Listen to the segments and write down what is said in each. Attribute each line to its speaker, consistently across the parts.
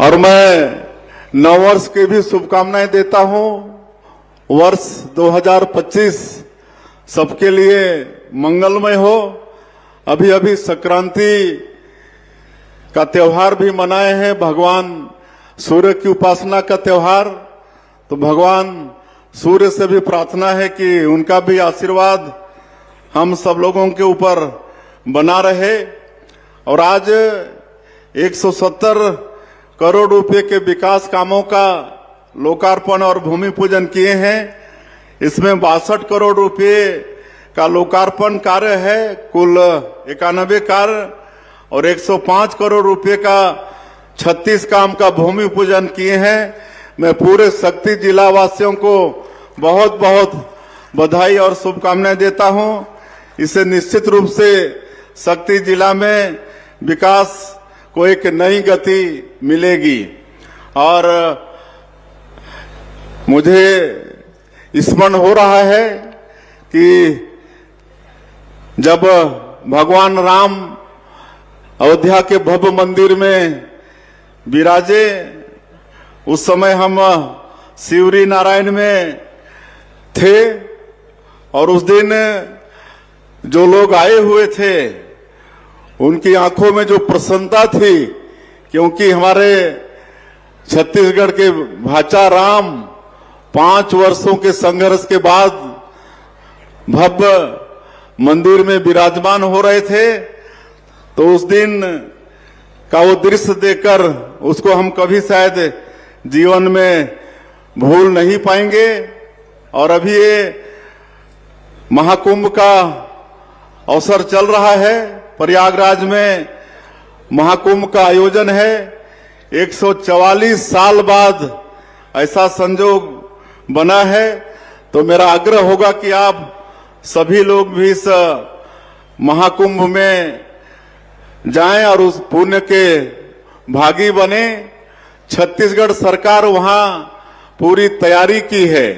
Speaker 1: और मैं नववर्ष की भी शुभकामनाएं देता हूं। वर्ष 2025 सबके लिए मंगलमय हो। अभी अभी संक्रांति का त्योहार भी मनाए हैं, भगवान सूर्य की उपासना का त्योहार। तो भगवान सूर्य से भी प्रार्थना है कि उनका भी आशीर्वाद हम सब लोगों के ऊपर बना रहे। और आज 170 करोड़ रुपए के विकास कामों का लोकार्पण और भूमि पूजन किए हैं। इसमें 62 करोड़ रुपए का लोकार्पण कार्य है, कुल 91 कार्य, और 105 करोड़ रुपए का 36 काम का भूमि पूजन किए हैं। मैं पूरे शक्ति जिला वासियों को बहुत बहुत बधाई और शुभकामनाएं देता हूं। इसे निश्चित रूप से शक्ति जिला में विकास को एक नई गति मिलेगी। और मुझे स्मरण हो रहा है कि जब भगवान राम अयोध्या के भव्य मंदिर में विराजे, उस समय हम शिवरी नारायण में थे। और उस दिन जो लोग आए हुए थे उनकी आंखों में जो प्रसन्नता थी, क्योंकि हमारे छत्तीसगढ़ के भाचा राम 5 वर्षों के संघर्ष के बाद भव्य मंदिर में विराजमान हो रहे थे। तो उस दिन का वो दृश्य देखकर उसको हम कभी शायद जीवन में भूल नहीं पाएंगे। और अभी ये महाकुंभ का अवसर चल रहा है, प्रयागराज में महाकुंभ का आयोजन है। 144 साल बाद ऐसा संजोग बना है। तो मेरा आग्रह होगा कि आप सभी लोग भी इस महाकुंभ में जाएं और उस पुण्य के भागी बने। छत्तीसगढ़ सरकार वहां पूरी तैयारी की है।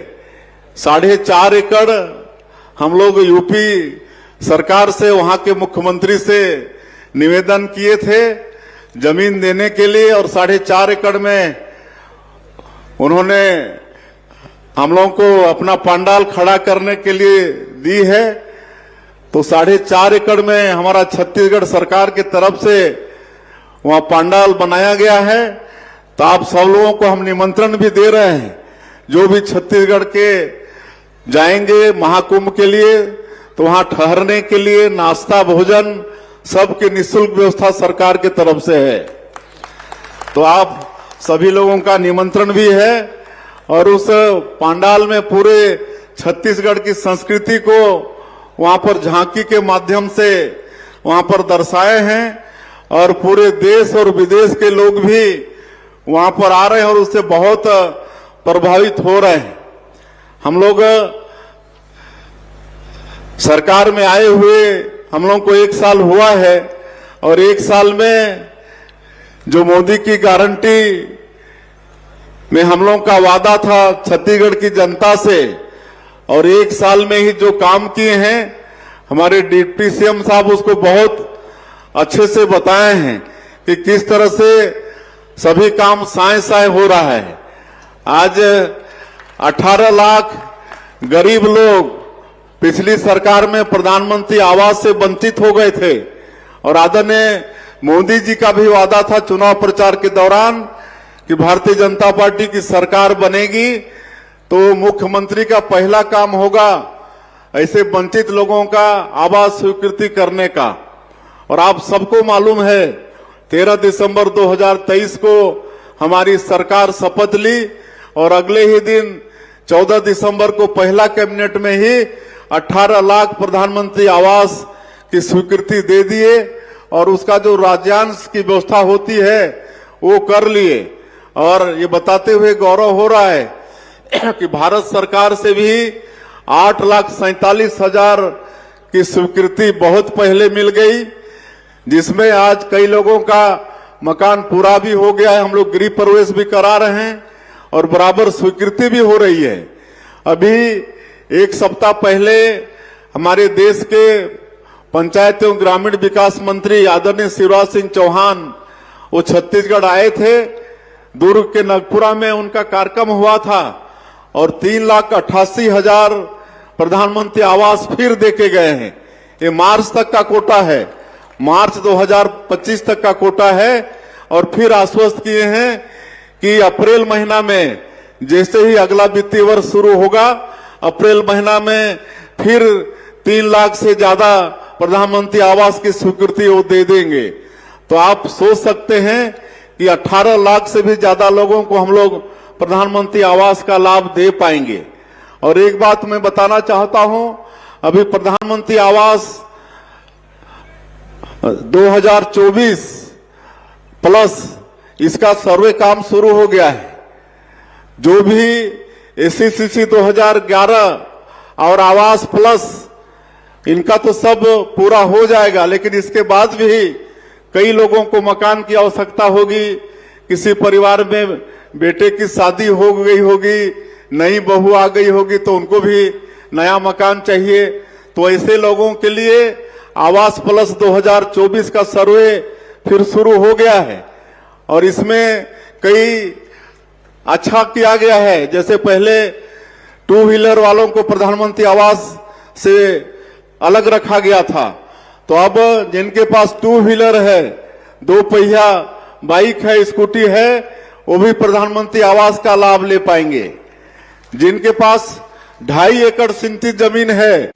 Speaker 1: 4.5 एकड़ हम लोग यूपी सरकार से, वहां के मुख्यमंत्री से निवेदन किए थे जमीन देने के लिए, और 4.5 एकड़ में उन्होंने हम लोगों को अपना पंडाल खड़ा करने के लिए दी है। तो 4.5 एकड़ में हमारा छत्तीसगढ़ सरकार की तरफ से वहां पंडाल बनाया गया है। तो आप सब लोगों को हम निमंत्रण भी दे रहे हैं, जो भी छत्तीसगढ़ के जाएंगे महाकुंभ के लिए, तो वहां ठहरने के लिए नाश्ता भोजन सबकी निःशुल्क व्यवस्था सरकार की तरफ से है। तो आप सभी लोगों का निमंत्रण भी है। और उस पंडाल में पूरे छत्तीसगढ़ की संस्कृति को वहां पर झांकी के माध्यम से वहां पर दर्शाए हैं। और पूरे देश और विदेश के लोग भी वहां पर आ रहे हैं और उससे बहुत प्रभावित हो रहे हैं। हम लोग सरकार में आए हुए हम लोग को 1 साल हुआ है, और 1 साल में जो मोदी की गारंटी में हम लोग का वादा था छत्तीसगढ़ की जनता से, और 1 साल में ही जो काम किए हैं हमारे डिप्टी सीएम साहब उसको बहुत अच्छे से बताए हैं कि किस तरह से सभी काम साए साए हो रहा है। आज 18 लाख गरीब लोग पिछली सरकार में प्रधानमंत्री आवास से वंचित हो गए थे। और आदरणीय मोदी जी का भी वादा था चुनाव प्रचार के दौरान कि भारतीय जनता पार्टी की सरकार बनेगी तो मुख्यमंत्री का पहला काम होगा ऐसे वंचित लोगों का आवास स्वीकृति करने का। और आप सबको मालूम है 13 दिसंबर 2023 को हमारी सरकार शपथ ली, और अगले ही दिन 14 दिसंबर को पहला कैबिनेट में ही 18 लाख प्रधानमंत्री आवास की स्वीकृति दे दिए। और उसका जो राज्यांश की व्यवस्था होती है वो कर लिए। और ये बताते हुए गौरव हो रहा है कि भारत सरकार से भी 8,47,000 की स्वीकृति बहुत पहले मिल गई, जिसमें आज कई लोगों का मकान पूरा भी हो गया है। हम लोग गृह प्रवेश भी करा रहे हैं और बराबर स्वीकृति भी हो रही है। अभी 1 सप्ताह पहले हमारे देश के पंचायत एवं ग्रामीण विकास मंत्री आदरणीय शिवराज सिंह चौहान वो छत्तीसगढ़ आए थे। दुर्ग के नगपुरा में उनका कार्यक्रम हुआ था और 3,88,000 प्रधानमंत्री आवास फिर देके गए हैं। ये मार्च तक का कोटा है, मार्च 2025 तक का कोटा है। और फिर आश्वस्त किए हैं कि अप्रैल महीना में जैसे ही अगला वित्तीय वर्ष शुरू होगा, अप्रैल महीना में फिर 3 लाख से ज्यादा प्रधानमंत्री आवास की स्वीकृति वो दे देंगे। तो आप सोच सकते हैं कि 18 लाख से भी ज्यादा लोगों को हम लोग प्रधानमंत्री आवास का लाभ दे पाएंगे। और एक बात मैं बताना चाहता हूं, अभी प्रधानमंत्री आवास 2024 प्लस इसका सर्वे काम शुरू हो गया है। जो भी SCCC 2011 और आवास प्लस इनका तो सब पूरा हो जाएगा, लेकिन इसके बाद भी कई लोगों को मकान की आवश्यकता होगी। किसी परिवार में बेटे की शादी हो गई होगी, नई बहू आ गई होगी, तो उनको भी नया मकान चाहिए। तो ऐसे लोगों के लिए आवास प्लस 2024 का सर्वे फिर शुरू हो गया है और इसमें कई अच्छा किया गया है। जैसे पहले 2 व्हीलर वालों को प्रधानमंत्री आवास से अलग रखा गया था, तो अब जिनके पास 2 व्हीलर है, 2 पहिया बाइक है, स्कूटी है, वो भी प्रधानमंत्री आवास का लाभ ले पाएंगे। जिनके पास 2.5 एकड़ सिंचित जमीन है